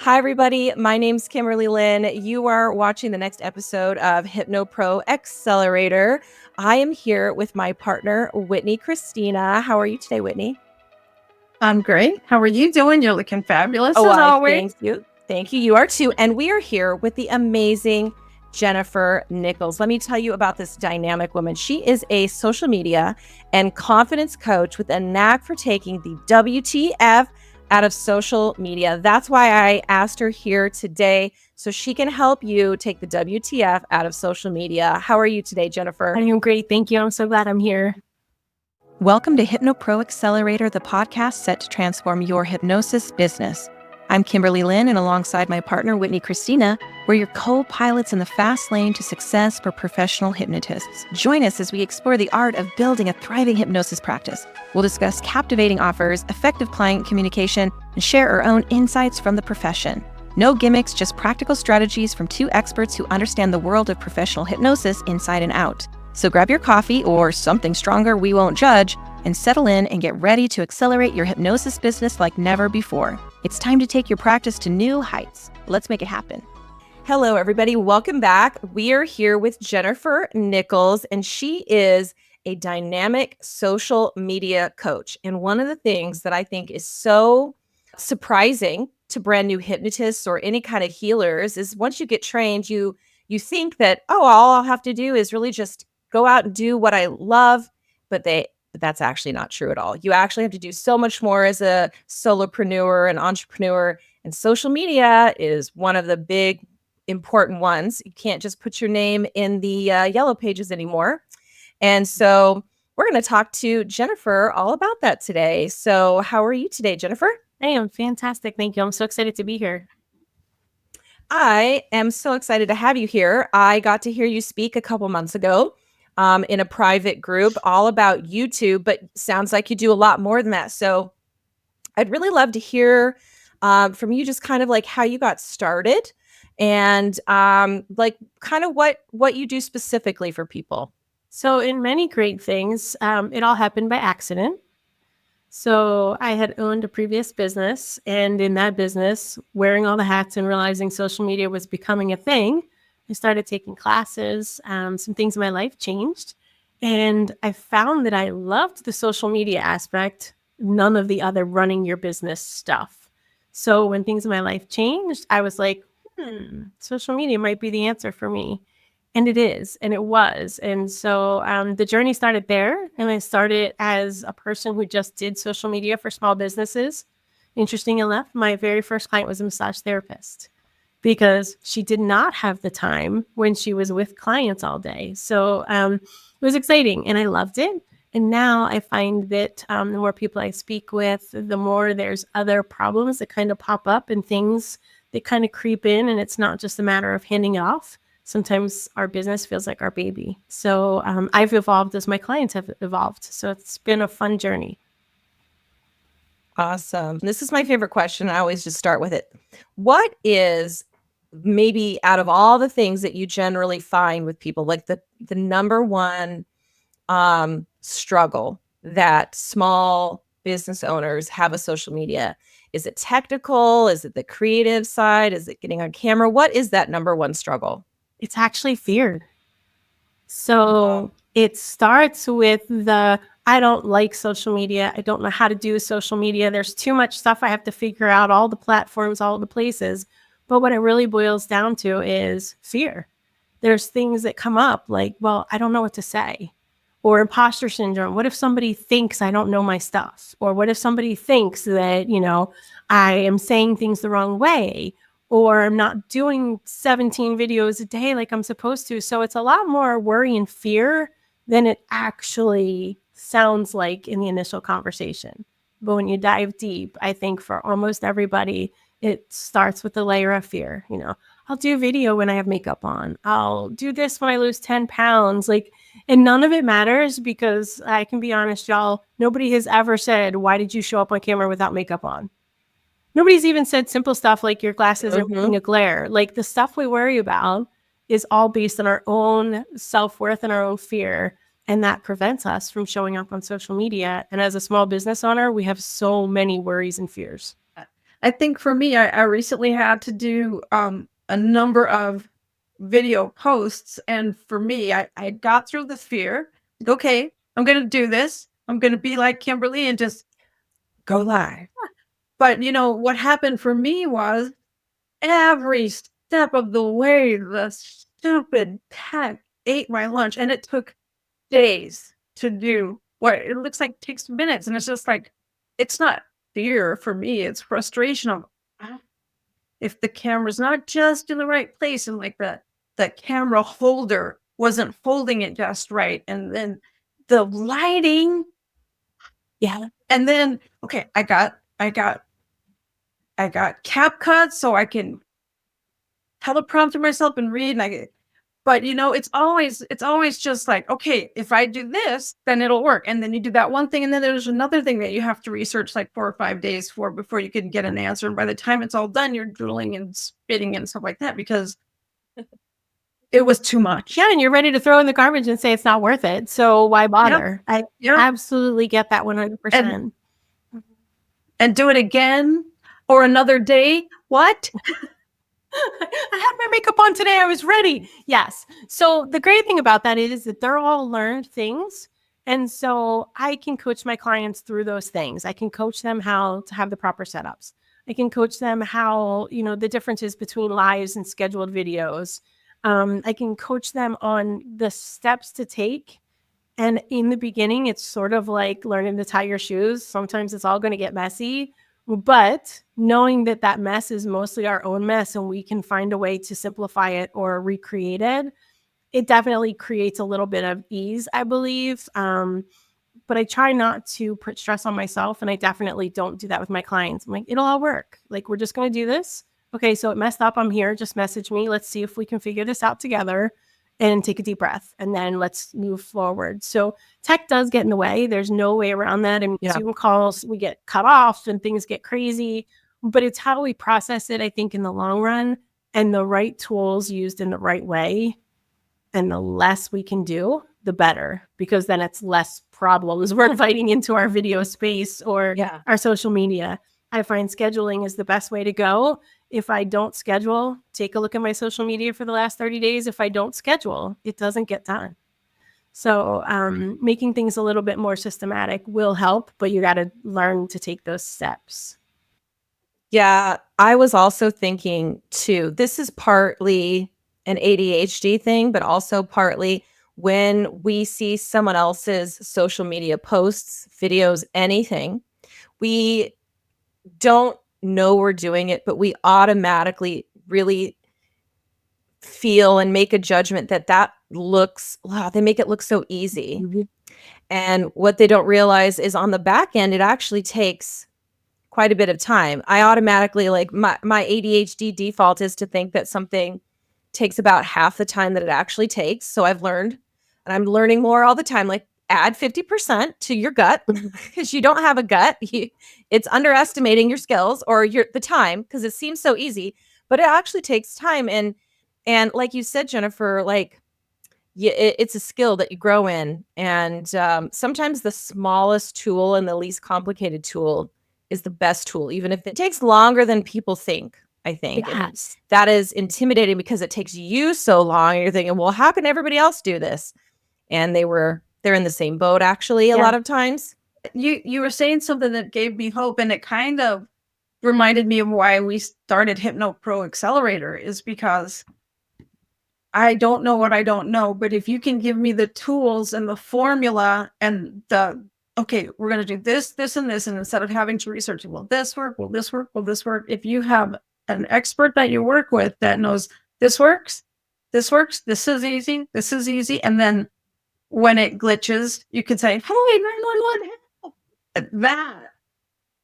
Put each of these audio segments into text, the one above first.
Hi, everybody. My name's Kimberly Lynn. You are watching the next episode of HypnoPro Accelerator. I am here with my partner, Whitney Christina. How are you today, Whitney? I'm great. How are you doing? You're looking fabulous Oh, as I always. thank you. Thank you. You are too. And we are here with the amazing Jennifer Nichols. Let me tell you about this dynamic woman. She is a social media and confidence coach with a knack for taking the WTF out of social media. That's why I asked her here today, so she can help you take the WTF out of social media. How are you today, Jennifer? I am great. Thank you. I'm so glad I'm here. Welcome to HypnoPro Accelerator, the podcast set to transform your hypnosis business. I'm Kimberly Lynn, and alongside my partner, Whitney Christina, we're your co-pilots in the fast lane to success for professional hypnotists. Join us as we explore the art of building a thriving hypnosis practice. We'll discuss captivating offers, effective client communication, and share our own insights from the profession. No gimmicks, just practical strategies from two experts who understand the world of professional hypnosis inside and out. So grab your coffee or something stronger, we won't judge, and settle in and get ready to accelerate your hypnosis business like never before. It's time to take your practice to new heights. Let's make it happen. Hello, everybody. Welcome back. We are here with Jennifer Nichols, and she is a dynamic social media coach. And one of the things that I think is so surprising to brand new hypnotists or any kind of healers is once you get trained, you think that, oh, all I'll have to do is really just go out and do what I love, but that's actually not true at all. You actually have to do so much more as a solopreneur and entrepreneur, and social media is one of the big important ones. You can't just put your name in the yellow pages anymore. And so we're going to talk to Jennifer all about that today. So how are you today, Jennifer? I am fantastic. Thank you. I'm so excited to be here. I am so excited to have you here. I got to hear you speak a couple months ago in a private group all about YouTube, but sounds like you do a lot more than that. So I'd really love to hear from you just kind of like how you got started and like kind of what you do specifically for people. So in many great things, it all happened by accident. So I had owned a previous business, and in that business, wearing all the hats and realizing social media was becoming a thing, I started taking classes. Some things in my life changed, and I found that I loved the social media aspect, none of the other running your business stuff. So when things in my life changed, I was like, social media might be the answer for me. And it is, and it was. And so the journey started there. And I started as a person who just did social media for small businesses. Interesting enough, my very first client was a massage therapist because she did not have the time when she was with clients all day. So it was exciting and I loved it. And now I find that the more people I speak with, the more there's other problems that kind of pop up and things that kind of creep in. And it's not just a matter of handing it off. Sometimes our business feels like our baby. So I've evolved as my clients have evolved. So it's been a fun journey. Awesome. This is my favorite question. I always just start with it. What is maybe out of all the things that you generally find with people, like the number one struggle that small business owners have with social media? Is it technical? Is it the creative side? Is it getting on camera? What is that number one struggle? It's actually fear. So it starts with I don't like social media. I don't know how to do social media. There's too much stuff I have to figure out, all the platforms, all the places. But what it really boils down to is fear. There's things that come up like, well, I don't know what to say. Or imposter syndrome. What if somebody thinks I don't know my stuff? Or what if somebody thinks that, I am saying things the wrong way? Or I'm not doing 17 videos a day like I'm supposed to. So it's a lot more worry and fear than it actually sounds like in the initial conversation. But when you dive deep, I think for almost everybody, it starts with the layer of fear. I'll do video when I have makeup on. I'll do this when I lose 10 pounds. And none of it matters because I can be honest, y'all, nobody has ever said, why did you show up on camera without makeup on? Nobody's even said simple stuff like your glasses are making a glare. Like the stuff we worry about is all based on our own self-worth and our own fear. And that prevents us from showing up on social media. And as a small business owner, we have so many worries and fears. I think for me, I recently had to do a number of video posts. And for me, I got through the fear. Okay, I'm going to do this. I'm going to be like Kimberly and just go live. But what happened for me was every step of the way, the stupid tech ate my lunch. And it took days to do what it looks like takes minutes. And it's just like, it's not fear for me. It's frustration of "Ah, if the camera's not just in the right place and like the camera holder wasn't holding it just right. And then the lighting. Yeah. And then, okay, I got CapCut so I can teleprompter myself and read but it's always just like, okay, if I do this, then it'll work. And then you do that one thing. And then there's another thing that you have to research like 4 or 5 days for before you can get an answer. And by the time it's all done, you're drooling and spitting and stuff like that because it was too much. Yeah, and you're ready to throw in the garbage and say it's not worth it. So why bother? Yep. I absolutely get that 100%. And do it again or another day. What? I had my makeup on today. I was ready. Yes. So the great thing about that is that they're all learned things. And so I can coach my clients through those things. I can coach them how to have the proper setups. I can coach them how, the differences between lives and scheduled videos. I can coach them on the steps to take. And in the beginning, it's sort of like learning to tie your shoes. Sometimes it's all going to get messy. But knowing that that mess is mostly our own mess and we can find a way to simplify it or recreate it, it definitely creates a little bit of ease, I believe. But I try not to put stress on myself, and I definitely don't do that with my clients. I'm like, it'll all work. Like, we're just going to do this. Okay, so it messed up. I'm here. Just message me. Let's see if we can figure this out together. And take a deep breath, and then let's move forward. So tech does get in the way. There's no way around that. And Zoom calls, we get cut off and things get crazy, but it's how we process it, I think, in the long run, and the right tools used in the right way. And the less we can do, the better, because then it's less problems we're inviting into our video space or our social media. I find scheduling is the best way to go. If I don't schedule, take a look at my social media for the last 30 days. If I don't schedule, it doesn't get done. So making things a little bit more systematic will help, but you got to learn to take those steps. Yeah, I was also thinking too, this is partly an ADHD thing, but also partly when we see someone else's social media posts, videos, anything, we don't know we're doing it, but we automatically really feel and make a judgment that looks, wow, they make it look so easy. Mm-hmm. And what they don't realize is on the back end, it actually takes quite a bit of time. I automatically, like, my ADHD default is to think that something takes about half the time that it actually takes. So I've learned, and I'm learning more all the time, like, add 50% to your gut because you don't have a gut. It's underestimating your skills or the time, because it seems so easy, but it actually takes time. And like you said, Jennifer, like, it's a skill that you grow in. And sometimes the smallest tool and the least complicated tool is the best tool, even if it takes longer than people think, I think. Yes. That is intimidating because it takes you so long. And you're thinking, well, how can everybody else do this? And they're in the same boat, actually, a lot of times. You were saying something that gave me hope, and it kind of reminded me of why we started HypnoPro Accelerator, is because I don't know what I don't know, but if you can give me the tools and the formula and okay, we're going to do this, this, and this, and instead of having to research, will this work? Will this work? Will this work? If you have an expert that you work with that knows this works, this is easy, and then when it glitches, you can say, "Hey, 911, help."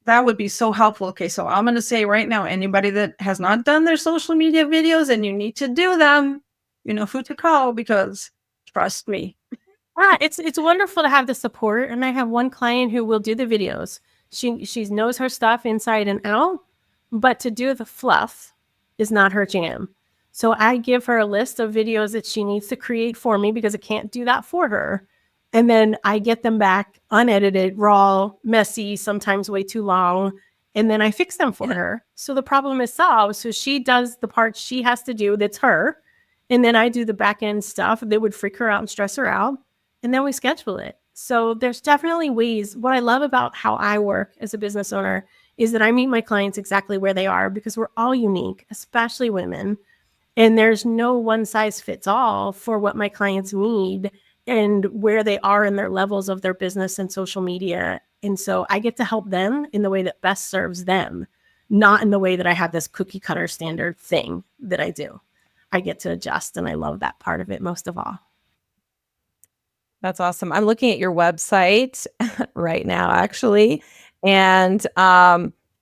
That would be so helpful. Okay, so I'm going to say right now, anybody that has not done their social media videos and you need to do them, you know who to call, because trust me. It's wonderful to have the support. And I have one client who will do the videos. She knows her stuff inside and out, but to do the fluff is not her jam. So I give her a list of videos that she needs to create for me because I can't do that for her. And then I get them back unedited, raw, messy, sometimes way too long. and then I fix them for her. So the problem is solved. So she does the part she has to do that's her. And then I do the back end stuff that would freak her out and stress her out. And then we schedule it. So there's definitely ways. What I love about how I work as a business owner is that I meet my clients exactly where they are, because we're all unique, especially women. And there's no one size fits all for what my clients need and where they are in their levels of their business and social media. And so I get to help them in the way that best serves them, not in the way that I have this cookie cutter standard thing that I do. I get to adjust, and I love that part of it most of all. That's awesome. I'm looking at your website right now, actually, and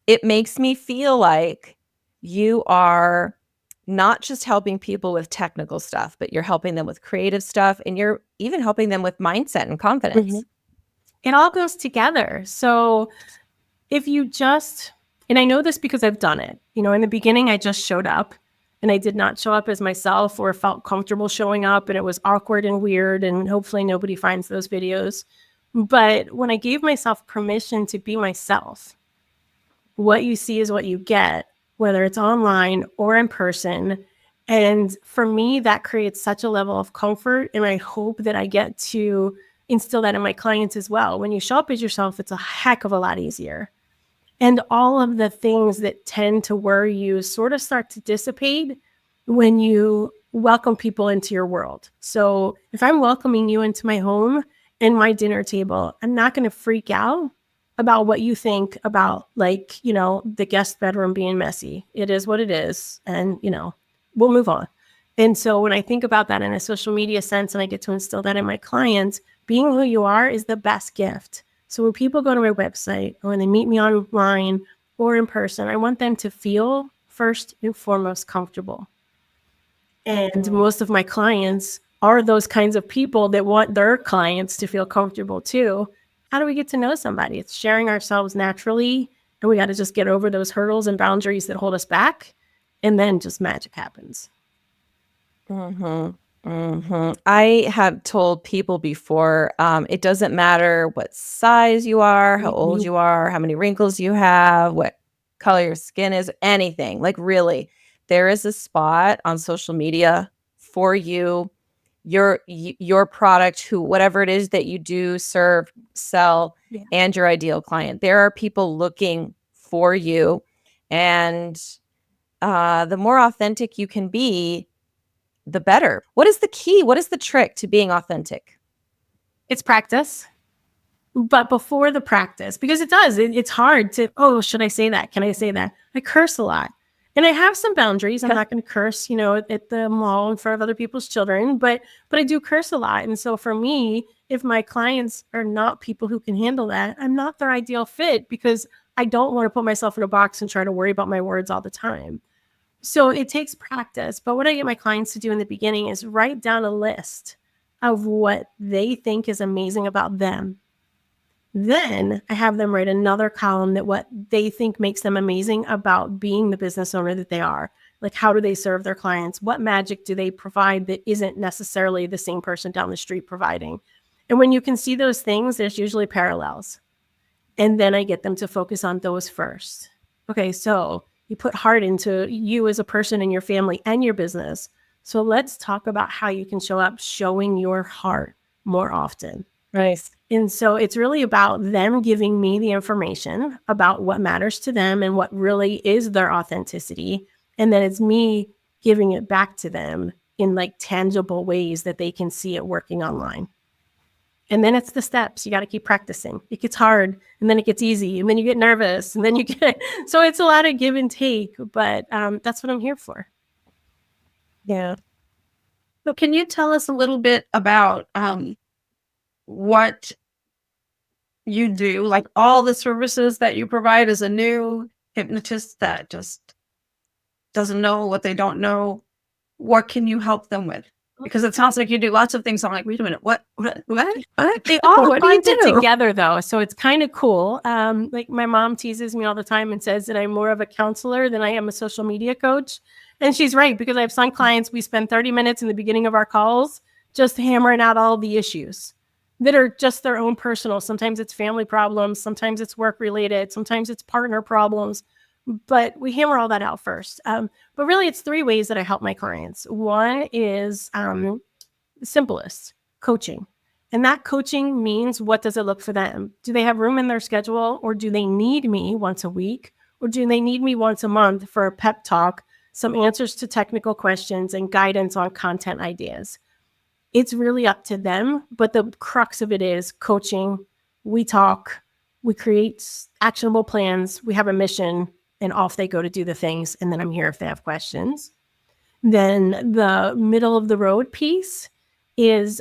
it makes me feel like you are not just helping people with technical stuff, but you're helping them with creative stuff, and you're even helping them with mindset and confidence. Mm-hmm. It all goes together. So if you just, and I know this because I've done it, in the beginning, I just showed up, and I did not show up as myself or felt comfortable showing up, and it was awkward and weird, and hopefully nobody finds those videos. But when I gave myself permission to be myself, what you see is what you get, whether it's online or in person. And for me, that creates such a level of comfort, and I hope that I get to instill that in my clients as well. When you show up as yourself, it's a heck of a lot easier. And all of the things that tend to worry you sort of start to dissipate when you welcome people into your world. So if I'm welcoming you into my home and my dinner table, I'm not going to freak out about what you think about, the guest bedroom being messy. It is what it is. And, we'll move on. And so when I think about that in a social media sense, and I get to instill that in my clients, being who you are is the best gift. So when people go to my website, or when they meet me online or in person, I want them to feel first and foremost comfortable. And most of my clients are those kinds of people that want their clients to feel comfortable too. How do we get to know somebody? It's sharing ourselves naturally, and we got to just get over those hurdles and boundaries that hold us back, and then just magic happens. I have told people before, it doesn't matter what size you are, how old you are, how many wrinkles you have, what color your skin is, anything. Like, really, there is a spot on social media for you, your product, whatever it is that you do, serve, sell, and your ideal client. There are people looking for you, and the more authentic you can be, the better. What is the key? What is the trick to being authentic? It's practice. But before the practice, because it's hard to, should I say that? Can I say that? I curse a lot. And I have some boundaries. I'm not going to curse, at the mall in front of other people's children, but I do curse a lot. And so for me, if my clients are not people who can handle that, I'm not their ideal fit, because I don't want to put myself in a box and try to worry about my words all the time. So it takes practice. But what I get my clients to do in the beginning is write down a list of what they think is amazing about them. Then I have them write another column that what they think makes them amazing about being the business owner that they are. Like, how do they serve their clients? What magic do they provide that isn't necessarily the same person down the street providing? And when you can see those things, there's usually parallels. And then I get them to focus on those first. Okay, so you put heart into you as a person and your family and your business. So let's talk about how you can show up showing your heart more often. Nice. And so it's really about them giving me the information about what matters to them and what really is their authenticity. And then it's me giving it back to them in tangible ways that they can see it working online. And then it's the steps. You got to keep practicing. It gets hard, and then it gets easy, and then you get nervous, and then you get, so it's a lot of give and take, but that's what I'm here for. Yeah. So can you tell us a little bit about what you do, like all the services that you provide as a new hypnotist that just doesn't know what they don't know? What can you help them with? Because it sounds like you do lots of things. I'm like, wait a minute, what? They all bonded together, though, so it's kind of cool. Like, my mom teases me all the time and says that I'm more of a counselor than I am a social media coach. And she's right, because I have some clients, we spend 30 minutes in the beginning of our calls just hammering out all the issues that are just their own personal. Sometimes it's family problems, sometimes it's work related, sometimes it's partner problems, but we hammer all that out first. But really, it's 3 ways that I help my clients. One is the simplest, coaching. And that coaching means, what does it look for them? Do they have room in their schedule, or do they need me once a week, or do they need me once a month for a pep talk, some answers to technical questions, and guidance on content ideas? It's really up to them, but the crux of it is coaching. We talk, we create actionable plans, we have a mission, and off they go to do the things. And then I'm here if they have questions. Then the middle of the road piece is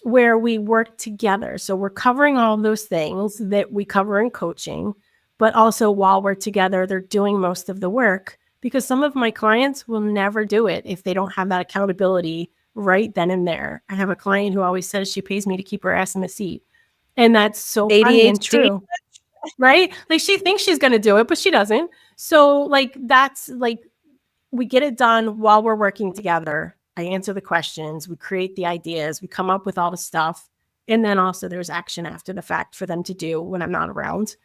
where we work together. So we're covering all of those things that we cover in coaching, but also while we're together, they're doing most of the work, because some of my clients will never do it if they don't have that accountability right then and there. I have a client who always says she pays me to keep her ass in the seat. And that's so funny and true, right? Like, she thinks she's going to do it, but she doesn't. So like, that's like, we get it done while we're working together. I answer the questions, we create the ideas, we come up with all the stuff. And then also there's action after the fact for them to do when I'm not around.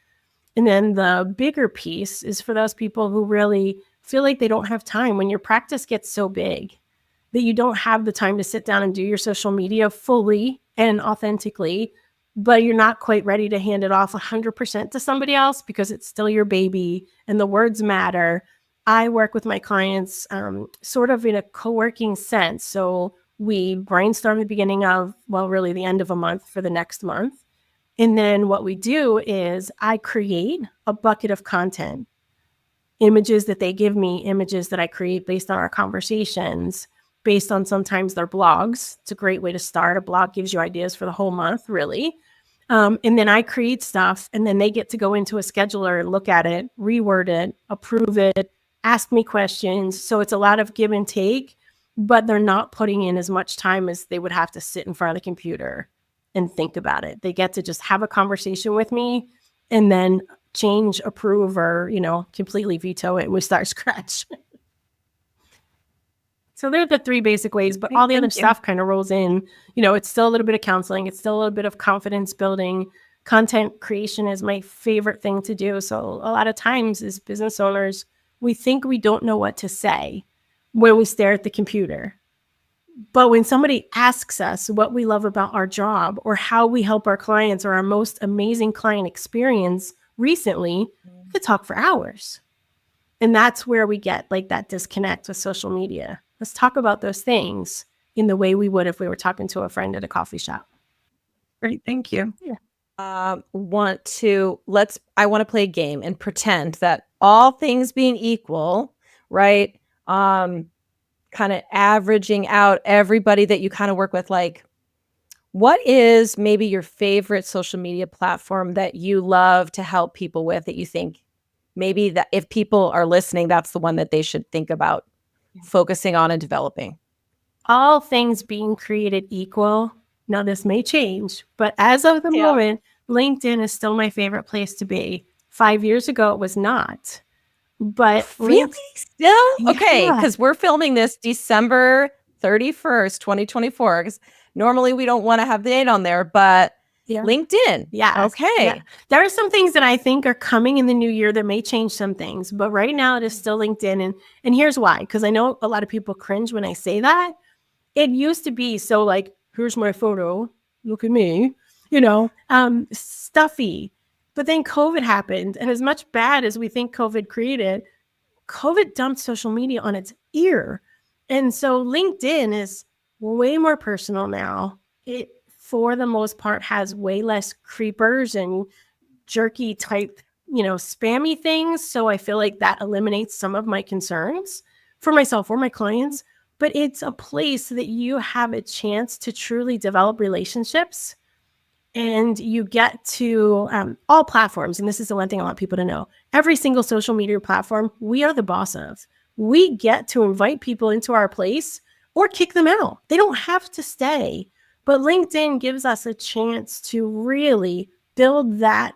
And then the bigger piece is for those people who really feel like they don't have time when your practice gets so big that you don't have the time to sit down and do your social media fully and authentically, but you're not quite ready to hand it off 100% to somebody else because it's still your baby and the words matter. I work with my clients sort of in a co-working sense. So we brainstorm the beginning of, well, really the end of a month for the next month. And then what we do is I create a bucket of content, images that they give me, images that I create based on our conversations, based on sometimes their blogs. It's a great way to start. A blog gives you ideas for the whole month, really. And then I create stuff, and then they get to go into a scheduler and look at it, reword it, approve it, ask me questions. So it's a lot of give and take, but they're not putting in as much time as they would have to sit in front of the computer and think about it. They get to just have a conversation with me and then change, approve, or, completely veto it and we start scratch. So they're the 3 basic ways, but all the other stuff kind of rolls in. It's still a little bit of counseling. It's still a little bit of confidence building. Content creation is my favorite thing to do. So a lot of times as business owners, we think we don't know what to say when we stare at the computer. But when somebody asks us what we love about our job or how we help our clients or our most amazing client experience recently, we could talk for hours. And that's where we get like that disconnect with social media. Let's talk about those things in the way we would if we were talking to a friend at a coffee shop. Great. Thank you. Yeah. I want to play a game and pretend that all things being equal, right? Kind of averaging out everybody that you kind of work with, like, what is maybe your favorite social media platform that you love to help people with, that you think maybe that if people are listening, that's the one that they should think about focusing on and developing? All things being created equal. Now, this may change, but as of the moment, LinkedIn is still my favorite place to be. 5 years ago, it was not. But really? Still? Okay, Yeah. because we're filming this December 31st, 2024. Because normally we don't want to have the date on there, but LinkedIn. Yeah. Okay. Yeah. There are some things that I think are coming in the new year that may change some things, but right now it is still LinkedIn. And here's why, because I know a lot of people cringe when I say that. It used to be so like, here's my photo, look at me, stuffy. But then COVID happened. And as much bad as we think COVID created, COVID dumped social media on its ear. And so LinkedIn is way more personal now. It, for the most part, has way less creepers and jerky type, spammy things. So I feel like that eliminates some of my concerns for myself or my clients. But it's a place that you have a chance to truly develop relationships, and you get to all platforms. And this is the one thing I want people to know. Every single social media platform, we are the boss of. We get to invite people into our place or kick them out. They don't have to stay. But LinkedIn gives us a chance to really build that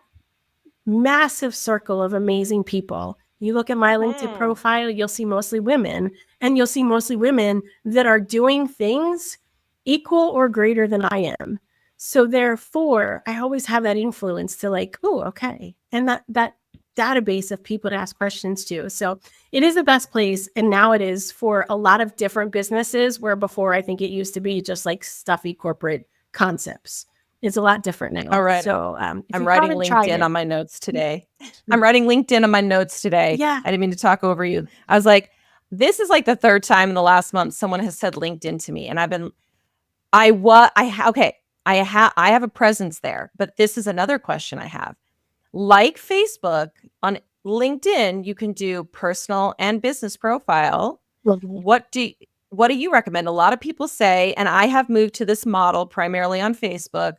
massive circle of amazing people. You look at my LinkedIn profile, you'll see mostly women, and you'll see mostly women that are doing things equal or greater than I am. So therefore, I always have that influence to like, oh, okay. And that database of people to ask questions to. So it is the best place. And now it is for a lot of different businesses, where before I think it used to be just like stuffy corporate concepts. It's a lot different now. All right. So if I'm you writing haven't tried LinkedIn it, on my notes today. I'm writing LinkedIn on my notes today. Yeah. I didn't mean to talk over you. I was like, this is like the third time in the last month someone has said LinkedIn to me. And I've been, okay, I have a presence there, but this is another question I have. Like Facebook, on LinkedIn, you can do personal and business profile. What do you recommend? A lot of people say, and I have moved to this model primarily on Facebook,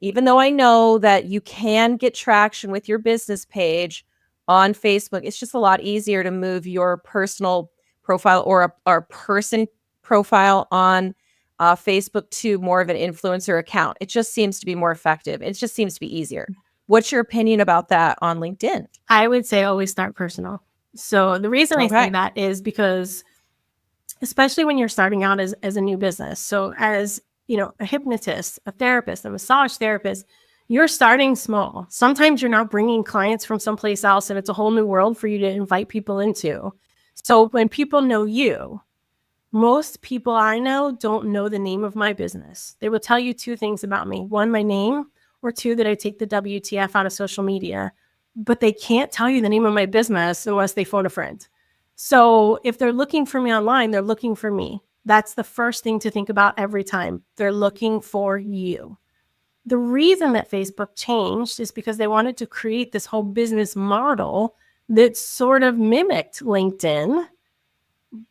even though I know that you can get traction with your business page on Facebook, it's just a lot easier to move your personal profile or a person profile on Facebook to more of an influencer account. It just seems to be more effective. It just seems to be easier. What's your opinion about that on LinkedIn? I would say always start personal. So the reason I say that is because, especially when you're starting out as a new business. So as you know, a hypnotist, a therapist, a massage therapist, you're starting small. Sometimes you're not bringing clients from someplace else, and it's a whole new world for you to invite people into. So when people know you, most people I know don't know the name of my business. They will tell you two things about me. One, my name, or two, that I take the WTF out of social media. But they can't tell you the name of my business unless they phone a friend. So if they're looking for me online, they're looking for me. That's the first thing to think about every time. They're looking for you. The reason that Facebook changed is because they wanted to create this whole business model that sort of mimicked LinkedIn,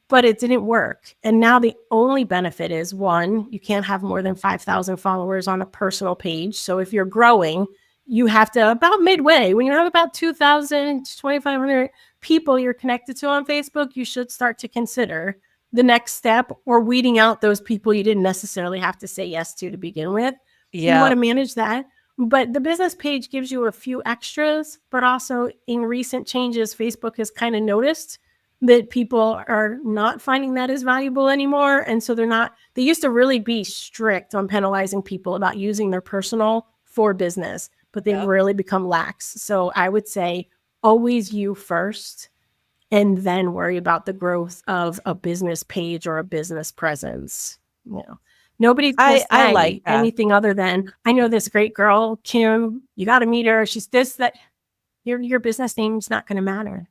but it didn't work. And now the only benefit is, one, you can't have more than 5,000 followers on a personal page. So if you're growing, you have to, about midway, when you have about 2,000 to 2,500 people you're connected to on Facebook, you should start to consider the next step, or weeding out those people you didn't necessarily have to say yes to begin with. You want to manage that. But the business page gives you a few extras, but also in recent changes, Facebook has kind of noticed that people are not finding that as valuable anymore. And so they used to really be strict on penalizing people about using their personal for business, but they've really become lax. So I would say always you first, and then worry about the growth of a business page or a business presence. You know, nobody's going to say like anything other than, I know this great girl, Kim, you got to meet her. She's this, that. Your business name's not going to matter.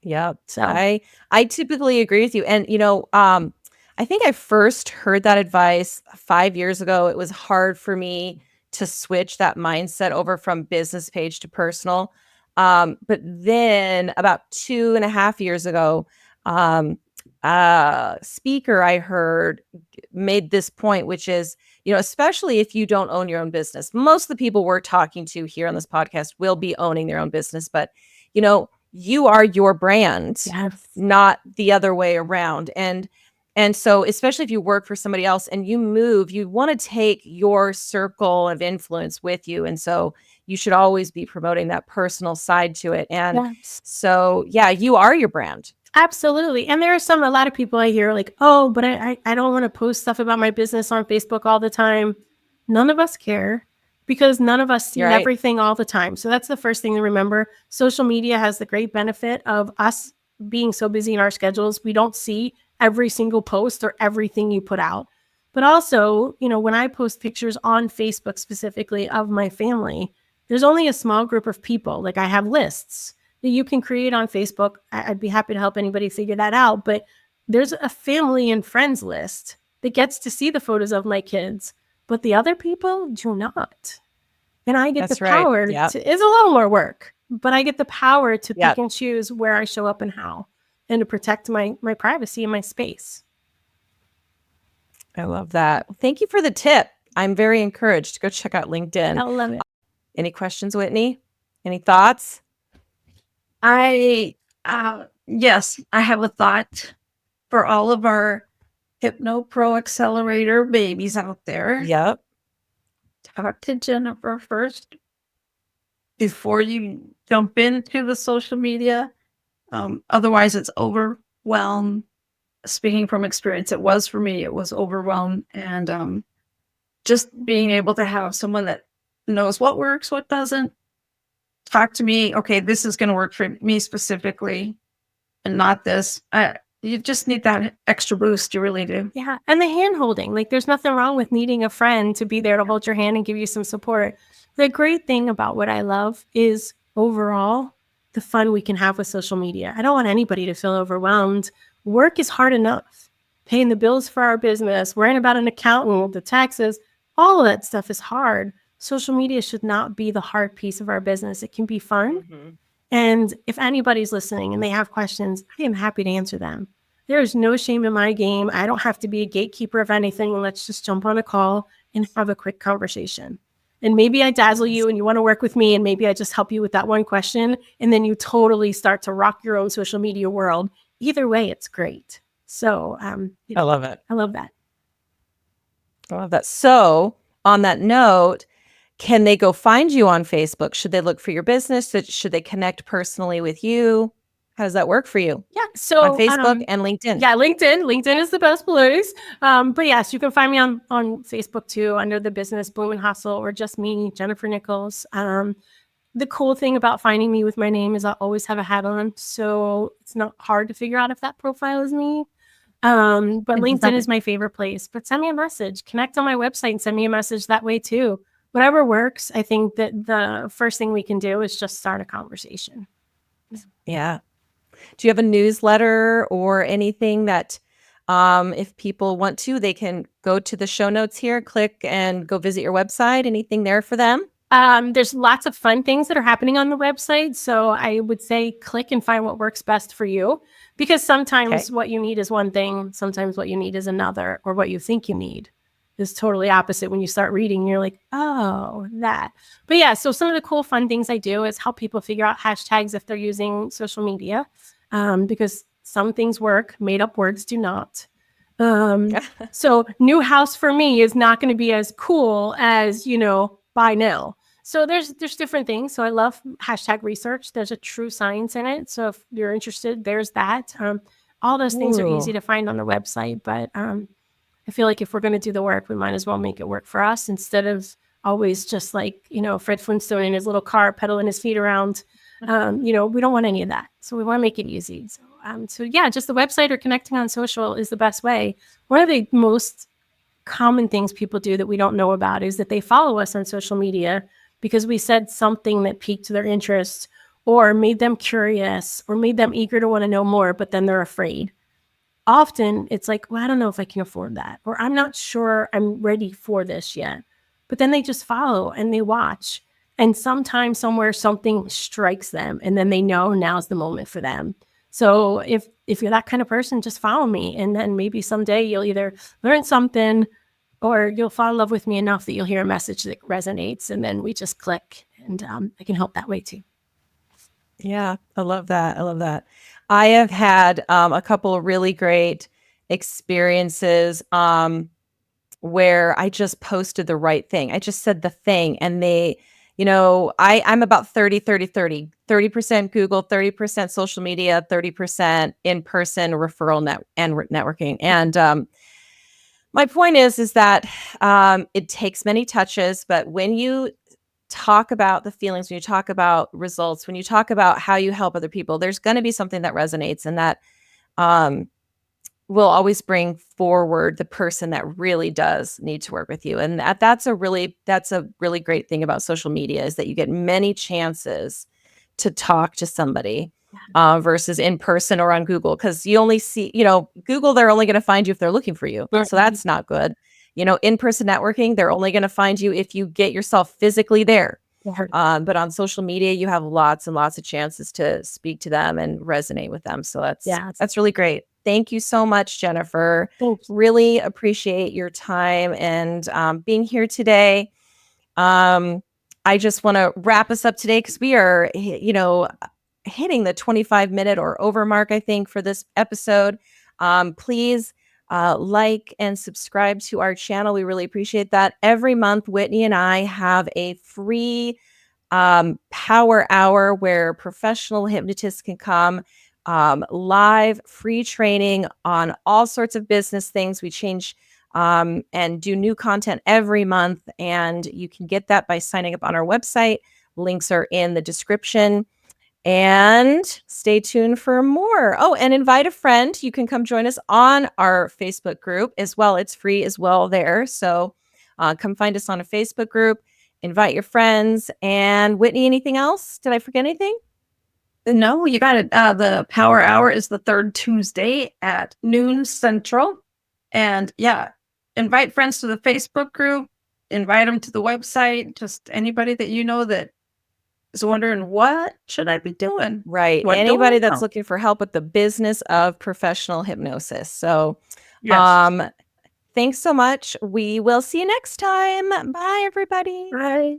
Yeah. So I typically agree with you. And, I think I first heard that advice 5 years ago. It was hard for me to switch that mindset over from business page to personal. But then about 2.5 years ago, a speaker I heard made this point, which is, especially if you don't own your own business, most of the people we're talking to here on this podcast will be owning their own business, but you are your brand, not the other way around. And so, especially if you work for somebody else and you move, you want to take your circle of influence with you. And so you should always be promoting that personal side to it. And so, you are your brand. Absolutely. And there are a lot of people I hear like, oh, but I don't want to post stuff about my business on Facebook all the time. None of us care, because none of us see everything all the time. So that's the first thing to remember. Social media has the great benefit of us being so busy in our schedules. We don't see every single post or everything you put out. But also, when I post pictures on Facebook specifically of my family, there's only a small group of people. Like, I have lists that you can create on Facebook. I'd be happy to help anybody figure that out. But there's a family and friends list that gets to see the photos of my kids, but the other people do not. And I get the power to, it's a little more work, but I get the power to pick and choose where I show up and how, and to protect my privacy and my space. I love that. Thank you for the tip. I'm very encouraged to go check out LinkedIn. I love it. Any questions, Whitney? Any thoughts? Yes, I have a thought for all of our HypnoPro Accelerator babies out there. Yep. Talk to Jennifer first before you jump into the social media. Otherwise, it's overwhelmed. Speaking from experience, it was for me. It was overwhelmed. And just being able to have someone that knows what works, what doesn't, talk to me. Okay, this is going to work for me specifically and not this. You just need that extra boost. You really do. Yeah. And the hand holding, like there's nothing wrong with needing a friend to be there to hold your hand and give you some support. The great thing about what I love is overall the fun we can have with social media. I don't want anybody to feel overwhelmed. Work is hard enough. Paying the bills for our business, worrying about an accountant, the taxes, all of that stuff is hard. Social media should not be the hard piece of our business. It can be fun. Mhm. And if anybody's listening and they have questions, I am happy to answer them. There is no shame in my game. I don't have to be a gatekeeper of anything. Let's just jump on a call and have a quick conversation. And maybe I dazzle you and you want to work with me, and maybe I just help you with that one question, and then you totally start to rock your own social media world. Either way, it's great. So I love it. I love that. I love that. So on that note, can they go find you on Facebook? Should they look for your business? Should they connect personally with you? How does that work for you? Yeah. So On Facebook and LinkedIn? Yeah, LinkedIn. LinkedIn is the best place. But yes, you can find me on Facebook too, under the business Bloom and Hustle, or just me, Jennifer Nichols. The cool thing about finding me with my name is I always have a hat on, so it's not hard to figure out if that profile is me. But LinkedIn is my favorite place. But send me a message, connect on my website and send me a message that way too. Whatever works. I think that the first thing we can do is just start a conversation. Yeah. Do you have a newsletter or anything that if people want to, they can go to the show notes here, click and go visit your website? Anything there for them? There's lots of fun things that are happening on the website. So I would say click and find what works best for you, because sometimes what you need is one thing. Sometimes what you need is another, or what you think you need is totally opposite. When you start reading, you're like, oh, that. But yeah, so some of the cool, fun things I do is help people figure out hashtags if they're using social media, because some things work, made up words do not. So new house for me is not going to be as cool as, buy now. So there's different things. So I love hashtag research. There's a true science in it. So if you're interested, there's that. All those things are easy to find on the website, but I feel like if we're going to do the work, we might as well make it work for us, instead of always just like, Fred Flintstone in his little car pedaling his feet around. We don't want any of that. So we want to make it easy. So yeah, just the website or connecting on social is the best way. One of the most common things people do that we don't know about is that they follow us on social media because we said something that piqued their interest or made them curious or made them eager to want to know more, but then they're afraid. Often it's like, well, I don't know if I can afford that, or I'm not sure I'm ready for this yet. But then they just follow and they watch. And sometimes somewhere something strikes them, and then they know now's the moment for them. So if you're that kind of person, just follow me. And then maybe someday you'll either learn something or you'll fall in love with me enough that you'll hear a message that resonates. And then we just click, and I can help that way too. Yeah, I love that. I love that. I have had a couple of really great experiences where I just posted the right thing. I just said the thing, and they, I'm about 30% Google, 30% social media, 30% in-person referral and networking. And my point is that it takes many touches, but when you talk about the feelings, when you talk about results, when you talk about how you help other people, there's going to be something that resonates, and that will always bring forward the person that really does need to work with you. And that's a really great thing about social media, is that you get many chances to talk to somebody versus in person or on Google, because you only see, Google, they're only going to find you if they're looking for you. So that's not good. In-person networking, they're only going to find you if you get yourself physically there. But on social media, you have lots and lots of chances to speak to them and resonate with them. So that's really great. Thank you so much, Jennifer. Really appreciate your time and being here today. I just want to wrap us up today because we are, hitting the 25-minute or over mark, I think, for this episode. Please like and subscribe to our channel. We really appreciate that. Every month, Whitney and I have a free power hour where professional hypnotists can come live, free training on all sorts of business things. We change and do new content every month. And you can get that by signing up on our website. Links are in the description. And stay tuned for more. Oh, and invite a friend. You can come join us on our Facebook group as well. It's free as well there. So come find us on a Facebook group. Invite your friends. And Whitney, anything else? Did I forget anything? No, you got it. The Power Hour is the third Tuesday at noon Central. And yeah, invite friends to the Facebook group. Invite them to the website. Just anybody that you know that is wondering, what should I be doing? Right. What don't Anybody I that's know? looking for help with the business of professional hypnosis. So Yes. thanks so much. We will see you next time. Bye, everybody. Bye.